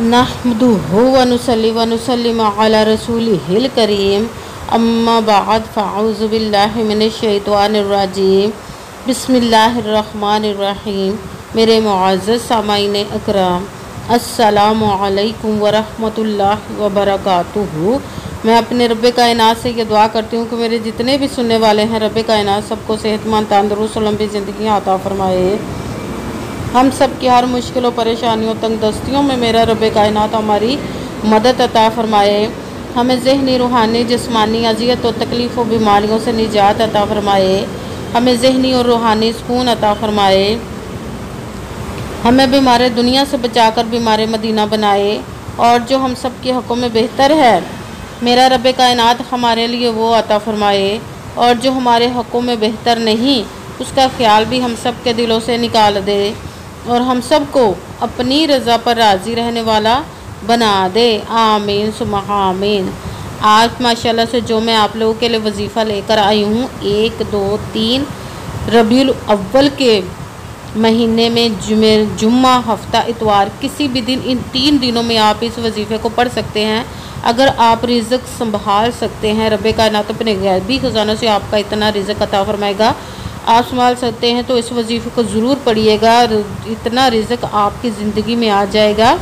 नहमदुहु व नुसल्ली व नुसल्लिमु अला रसूलिहिल करीम अम्मा बाद फ़अऊज़ु बिल्लाहि मिनश शैतानिर रजीम बिस्मिल्लाहिर रहमानिर रहीम। मेरे मुअज़्ज़ज़ सामाईन अकराम, अस्सलामु अलैकुम व रहमतुल्लाहि व बरकातुहू। मैं अपने रब्बे कायनात से ये दुआ करती हूँ कि मेरे जितने भी सुनने वाले हैं रब्बे कायनात सबको सेहतमंद, तंदुरुस्त और लंबी ज़िंदगी अता फरमाए। हम सब की हर मुश्किलों, परेशानियों, तंगदस्तियों में मेरा रब्बे कायनात हमारी मदद अता फरमाए। हमें ज़हनी, रूहानी, जिस्मानी अज़ियत और तकलीफ़ और बीमारियों से निजात अता फरमाए। हमें ज़हनी और रूहानी सुकून अता फरमाए। हमें बीमार दुनिया से बचाकर बीमार मदीना बनाए। और जो हम सब के हक़ों में बेहतर है मेरा रब्बे कायनात हमारे लिए वो अता फरमाए। और जो हमारे हक़ों में बेहतर नहीं उसका ख्याल भी हम सब के दिलों से निकाल दे और हम सब को अपनी रज़ा पर राज़ी रहने वाला बना दे। आमीन सुम्मा आमीन। आज माशाल्लाह से जो मैं आप लोगों के लिए वजीफ़ा लेकर आई हूँ 1, 2, 3 रबीउल अव्वल के महीने में जुम्मा, हफ्ता, इतवार किसी भी दिन, इन 3 दिनों में आप इस वजीफ़े को पढ़ सकते हैं। अगर आप रिज़्क़ संभाल सकते हैं रब्बे कायनात अपने गैबी ख़ज़ानों से आपका इतना रिज़्क़ अता फरमाएगा। आप संभाल सकते हैं तो इस वजीफ़े को ज़रूर पढ़िएगा। इतना रिज़्क़ आपकी ज़िंदगी में आ जाएगा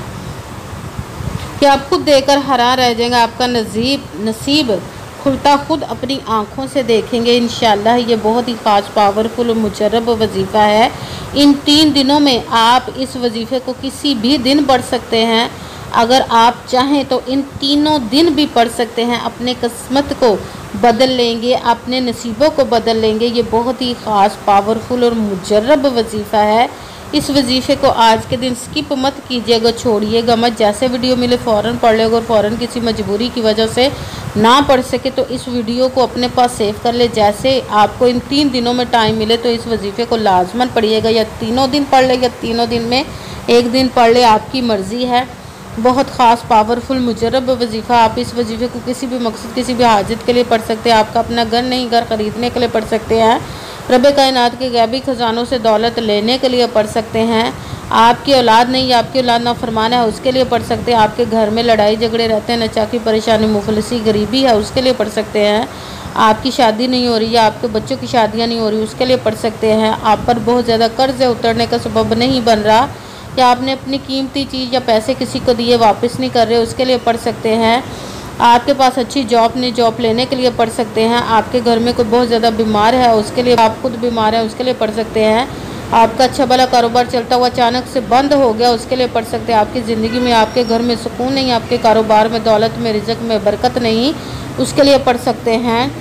कि आप खुद देखकर हैरान रह जाएंगे। आपका नसीब खुलता खुद अपनी आँखों से देखेंगे इंशाअल्लाह। ये बहुत ही ख़ास, पावरफुल और मुजर्रब वजीफ़ा है। इन 3 दिनों में आप इस वजीफ़े को किसी भी दिन पढ़ सकते हैं। अगर आप चाहें तो इन तीनों दिन भी पढ़ सकते हैं। अपने किस्मत को बदल लेंगे, अपने नसीबों को बदल लेंगे। ये बहुत ही ख़ास, पावरफुल और मुजर्रब वजीफ़ा है। इस वजीफ़े को आज के दिन स्किप मत कीजिएगा, छोड़िएगा मत। जैसे वीडियो मिले फ़ौरन पढ़ लेगा और फ़ौरन किसी मजबूरी की वजह से ना पढ़ सके तो इस वीडियो को अपने पास सेव कर ले। जैसे आपको इन 3 दिनों में टाइम मिले तो इस वजीफ़े को लाजमन पढ़िएगा। या तीनों दिन पढ़ ले या तीनों दिन में एक दिन पढ़ ले, आपकी मर्ज़ी है। बहुत ख़ास, पावरफुल, मुजर्रब वजीफ़ा। आप इस वजीफ़े को किसी भी मकसद, किसी भी हाजत के लिए पढ़ सकते हैं। आपका अपना घर नहीं, घर ख़रीदने के लिए पढ़ सकते हैं। रब्बे कायनात के गैबी ख़ज़ानों से दौलत लेने के लिए पढ़ सकते हैं। आपकी औलाद नहीं, आपकी औलाद नाफरमान है उसके लिए पढ़ सकते हैं। आपके घर में लड़ाई झगड़े रहते हैं, नचाकी, परेशानी, मुफलिसी, गरीबी है उसके लिए पढ़ सकते हैं। आपकी शादी नहीं हो रही या आपके बच्चों की शादियाँ नहीं हो रही उसके लिए पढ़ सकते हैं। आप पर बहुत ज़्यादा कर्ज़ है, उतरने का सबब नहीं बन रहा, या आपने अपनी कीमती चीज़ या पैसे किसी को दिए वापस नहीं कर रहे उसके लिए पढ़ सकते हैं। आपके पास अच्छी जॉब नहीं, जॉब लेने के लिए पढ़ सकते हैं। आपके घर में कोई बहुत ज़्यादा बीमार है उसके लिए, आप खुद बीमार हैं उसके लिए पढ़ सकते हैं। आपका अच्छा भला कारोबार चलता हुआ अचानक से बंद हो गया उसके लिए पढ़ सकते हैं। आपकी ज़िंदगी में, आपके घर में सुकून नहीं, आपके कारोबार में, दौलत में, रिज़्क़ में बरकत नहीं, उसके लिए पढ़ सकते हैं।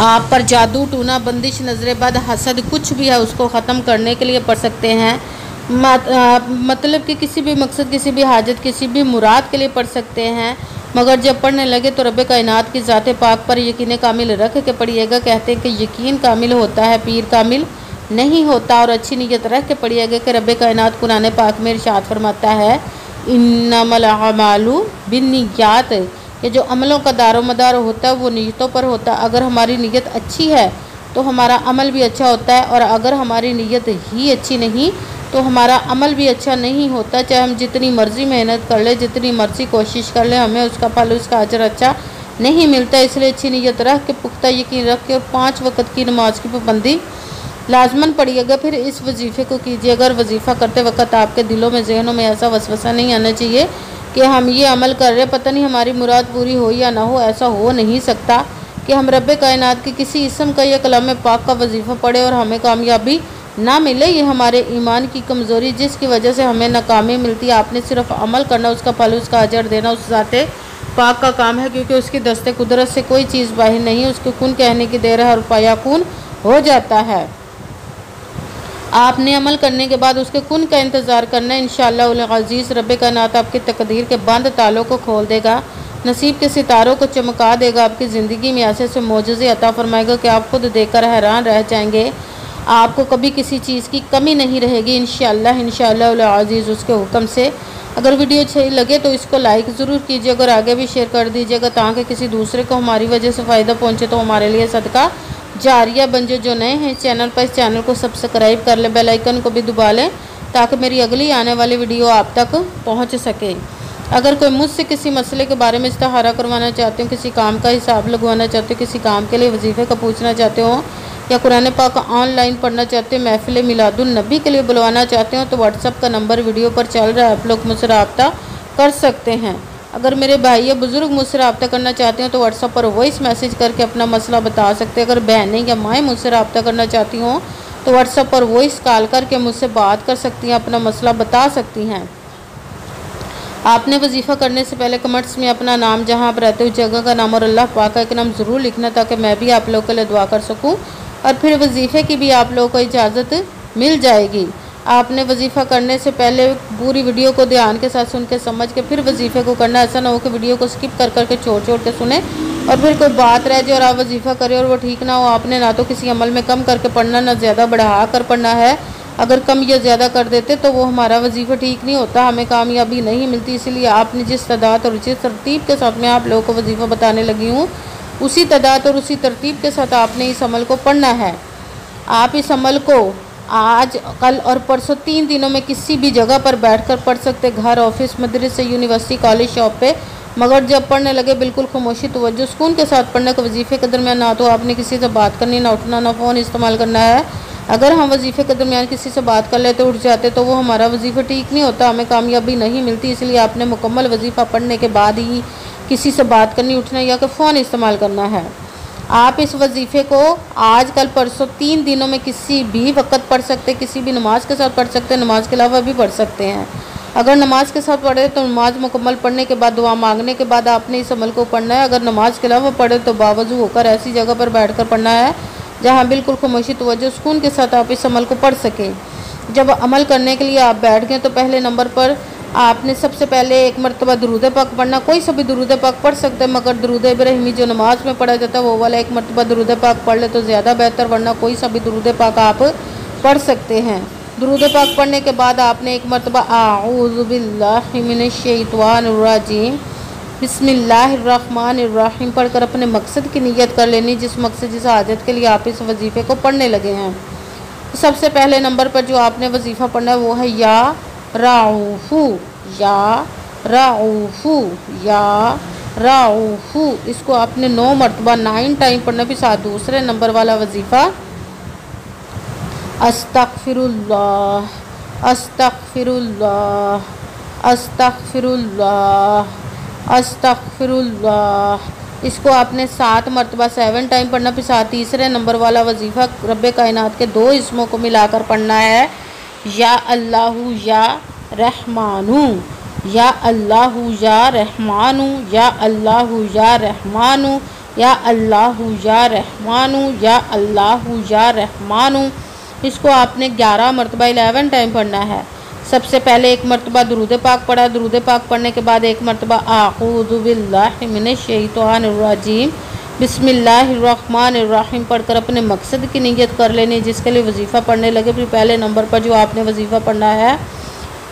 आप पर जादू, टूना, बंदिश, नज़र बद, हसद कुछ भी है उसको ख़त्म करने के लिए पढ़ सकते हैं। मतलब कि किसी भी मकसद, किसी भी हाजत, किसी भी मुराद के लिए पढ़ सकते हैं। मगर जब पढ़ने लगे तो रब्बे कायनात की ज़ात पाक पर यकीन कामिल रख के पढ़िएगा। कहते हैं कि यकीन कामिल होता है, पीर कामिल नहीं होता। और अच्छी नीयत रख के पढ़िएगा कि रब्बे कायनात कुरान पाक में इरशाद फरमाता है इन्नमल अमालु बिन्नियात। ये जो अमलों का दारोमदार होता है वो नीयतों पर होता है। अगर हमारी नीयत अच्छी है तो हमारा अमल भी अच्छा होता है, और अगर हमारी नीयत ही अच्छी नहीं तो हमारा अमल भी अच्छा नहीं होता। चाहे हम जितनी मर्ज़ी मेहनत कर ले, जितनी मर्ज़ी कोशिश कर ले, हमें उसका फल, उसका अजर अच्छा नहीं मिलता। इसलिए अच्छी नीयत रख के, पुख्ता यकीन रख के, और 5 वक्त की नमाज की पाबंदी लाजमन पढ़िएगा। फिर इस वजीफ़े को कीजिएगा। और वजीफ़ा करते वक्त आपके दिलों में, जहनों में ऐसा वसवसा नहीं आना चाहिए कि हम ये अमल कर रहे, पता नहीं हमारी मुराद पूरी हो या ना हो। ऐसा हो नहीं सकता कि हम रब्बे कायनात के किसी इसम का या कलाम पाक का वजीफ़ा पढ़े और हमें कामयाबी ना मिले। ये हमारे ईमान की कमज़ोरी जिसकी वजह से हमें नाकामी मिलती है। आपने सिर्फ अमल करना, उसका फल, उसका अजर देना उस ज़ाते पाक का काम है, क्योंकि उसकी दस्ते कुदरत से कोई चीज़ बाहर नहीं। उसको कुन कहने की देर है और फयाकुन हो जाता है। आपने अमल करने के बाद उसके कुन का इंतज़ार करना है। इंशाअल्लाह उल अज़ीज़ रब्बे कायनात आपकी तकदीर के बंद तालों को खोल देगा, नसीब के सितारों को चमका देगा। आपकी ज़िंदगी में ऐसे ऐसे मोजज़े अता फरमाएगा कि आप खुद देखकर हैरान रह जाएंगे। आपको कभी किसी चीज़ की कमी नहीं रहेगी इंशाअल्लाह उल अज़ीज़ उसके हुक्म से। अगर वीडियो अच्छी लगे तो इसको लाइक ज़रूर कीजिएगा और आगे भी शेयर कर दीजिएगा ताकि किसी दूसरे को हमारी वजह से फ़ायदा पहुँचे तो हमारे लिए सदका जारिया बन जाए। जो नए हैं चैनल पर, इस चैनल को सब्सक्राइब कर लें, बेल आइकन को भी दबा लें ताकि मेरी अगली आने वाली वीडियो आप तक पहुंच सके। अगर कोई मुझसे किसी मसले के बारे में इस्तिखारा करवाना चाहते हो, किसी काम का हिसाब लगवाना चाहते हो, किसी काम के लिए वजीफ़े का पूछना चाहते हो, या कुरान पाक ऑनलाइन पढ़ना चाहते हो, महफिल मिलादुन नबी के लिए बुलवाना चाहते हो, तो व्हाट्सअप का नंबर वीडियो पर चल रहा है, आप लोग मुझसे रब्ता कर सकते हैं। अगर मेरे भाई या बुज़ुर्ग मुझसे रब्ता करना चाहते हो तो व्हाट्सअप पर वॉइस मैसेज करके अपना मसला बता सकते हैं। अगर बहनें या माएँ मुझसे रब्ता करना चाहती हों तो व्हाट्सअप पर वॉइस कॉल करके मुझसे बात कर सकती हैं, अपना मसला बता सकती हैं। आपने वजीफ़ा करने से पहले कमेंट्स में अपना नाम, जहां आप रहते हो जगह का नाम और अल्लाह पाक का एक नाम ज़रूर लिखना, ताकि मैं भी आप लोगों के लिए दुआ कर सकूं। और फिर वजीफ़े की भी आप लोगों को इजाज़त मिल जाएगी। आपने वजीफ़ा करने से पहले पूरी वीडियो को ध्यान के साथ सुन के समझ के फिर वजीफ़े को करना। ऐसा ना हो कि वीडियो को स्किप कर करके छोड़ के सुने और फिर कोई बात रह जाए और आप वजीफ़ा करें और वो ठीक ना हो। आपने ना तो किसी अमल में कम करके पढ़ना, ना ज़्यादा बढ़ा कर पढ़ना है। अगर कम या ज़्यादा कर देते तो वो हमारा वजीफ़ा ठीक नहीं होता, हमें कामयाबी नहीं मिलती। इसलिए आपने जिस तादाद और जिस तरतीब के साथ मैं आप लोगों को वजीफ़ा बताने लगी हूँ, उसी तादाद और उसी तरतीब के साथ आपने इस अमल को पढ़ना है। आप इस अमल को आज, कल और परसों 3 दिनों में किसी भी जगह पर बैठकर पढ़ सकते, घर, ऑफिस, मदरसे, यूनिवर्सिटी, कॉलेज, शॉप पे। मगर जब पढ़ने लगे बिल्कुल खामोशी, तवज्जो, सुकून के साथ पढ़ने का। वजीफ़े के दरमियान ना तो आपने किसी से बात करनी, ना उठना, ना फ़ोन इस्तेमाल करना है। अगर हम वजीफ़े के दरमियान किसी से बात कर लेते, उठ जाते, तो वो हमारा वजीफ़ा ठीक नहीं होता, हमें कामयाबी नहीं मिलती। इसलिए आपने मुकम्मल वजीफ़ा पढ़ने के बाद ही किसी से बात करनी, उठना या कि फ़ोन इस्तेमाल करना है। आप इस वजीफ़े को आज, कल, परसों 3 दिनों में किसी भी वक्त पढ़ सकते, किसी भी नमाज के साथ पढ़ सकते, नमाज के अलावा भी पढ़ सकते हैं। अगर नमाज के साथ पढ़े तो नमाज मुकम्मल पढ़ने के बाद, दुआ मांगने के बाद आपने इस अमल को पढ़ना है। अगर नमाज के अलावा पढ़े तो बावजू होकर ऐसी जगह पर बैठकर पढ़ना है जहाँ बिल्कुल खामोशी, तवज्जो, सुकून के साथ आप इस अमल को पढ़ सकें। जब अमल करने के लिए आप बैठ गए तो पहले नंबर पर आपने सबसे पहले एक मरतबा दुरूद पाक पढ़ना। कोई सा भी दुरूद पाक पढ़ सकते हैं, मगर दुरूद इब्राहिमी जो नमाज में पढ़ा जाता है वो वाला एक मरतबा दुरूद पाक पढ़ ले तो ज़्यादा बेहतर, वरना कोई सा भी दुरूद पाक आप पढ़ सकते हैं। दुरूद पाक पढ़ने के बाद आपने एक मरतबा आऊज़ु बिल्लाहि मिनश शैतानिर रजीम बिस्मिल्लाहिर्रहमानिर्रहीम पढ़कर अपने मकसद की नियत कर लेनी, जिस मकसद, जिस हाजत के लिए आप इस वजीफ़े को पढ़ने लगे हैं। सबसे पहले नंबर पर जो आपने वजीफ़ा पढ़ना है वो है या राऊफू, या राऊफू, या राऊफू। इसको आपने 9 मरतबा 9 टाइम पढ़ना। फिर साथ दूसरे नंबर वाला वजीफ़ा अस्तगफिरुल्लाह, अस्तगफिरुल्लाह, अस्तगफिरुल्लाह, अस्तगफिरुल्लाह। इसको आपने 7 मरतबा 7 टाइम पढ़ना। फिर साथ तीसरे नंबर वाला वजीफ़ा रब्बे कायनात के 2 इसमों को मिलाकर पढ़ना है, या अल्लाहु या रहमानु, या अल्लाहु या रहमानु, या अल्लाहु या रहमानु, या अल्लाहु या रहमानु, या अल्लाहु या रहमानु। इसको आपने 11 मरतबा 11 टाइम पढ़ना है। सबसे पहले एक मरतबा दुरूद पाक पढ़ा। दुरूद पाक पढ़ने के बाद एक मरतबा आऊज़ु बिल्लाहि मिनश शैतानिर रजीम बिस्मिल्लाहिर्रहमानिर्रहीम पढ़कर अपने मकसद की नियत कर लेनी, जिसके लिए वजीफ़ा पढ़ने लगे। फिर पहले नंबर पर जो आपने वजीफ़ा पढ़ना है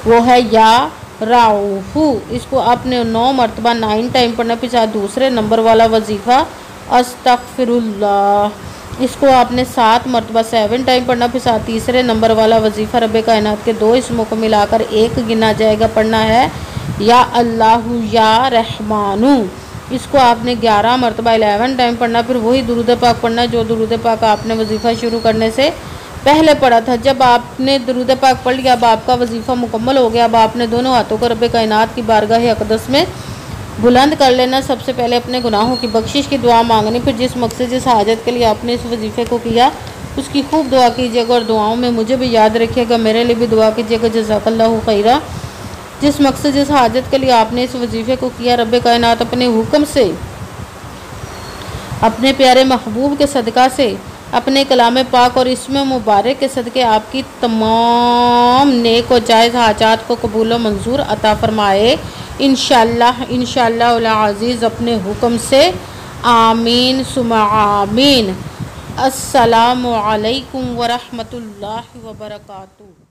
वो है या राऊफू। इसको आपने 9 मरतबा 9 टाइम पढ़ना। फिर साथ दूसरे नंबर वाला वजीफ़ा अस्तगफिरुल्लाह। इसको आपने 7 मरतबा 7 टाइम पढ़ना। फिर साथ तीसरे नंबर वाला वजीफ़ा रब्बे कायनात के 2 इसमों को मिलाकर 1 गिना जाएगा पढ़ना है, या अल्लाहु या रहमानु। इसको आपने 11 मरतबा 11 टाइम पढ़ना। फिर वही दुरूद पाक पढ़ना जो दुरूद पाक आपने वजीफ़ा शुरू करने से पहले पढ़ा था। जब आपने दुरूद पाक पढ़ लिया, अब आपका वजीफ़ा मुकम्मल हो गया। अब आपने दोनों हाथों को रब्बे कायनात की बारगाह अक़दस में बुलंद कर लेना। सबसे पहले अपने गुनाहों की बख्शिश की दुआ मांगनी। फिर जिस मकसद, जिस हाजत के लिए आपने इस वजीफ़े को किया उसकी खूब दुआ कीजिएगा और दुआओं में मुझे भी याद रखिएगा, मेरे लिए भी दुआ कीजिएगा। जज़ाकल्लाहु खैरा। जिस मकसद, जिस हाजत के लिए आपने इस वजीफ़े को किया, रब्बे कायनात अपने हुक्म से, अपने प्यारे महबूब के सदका से, अपने कलाम पाक और इसमें मुबारक के सदके आपकी तमाम नेक और जायज़ हाजात को कबूल व मंजूर अता फरमाए इंशाअल्लाह, इंशाअल्लाह उल अज़ीज़ अपने हुक्म से। आमीन सुम्मा आमीन। अस्सलामु अलैकुम व रहमतुल्लाहि व बरकातुहू।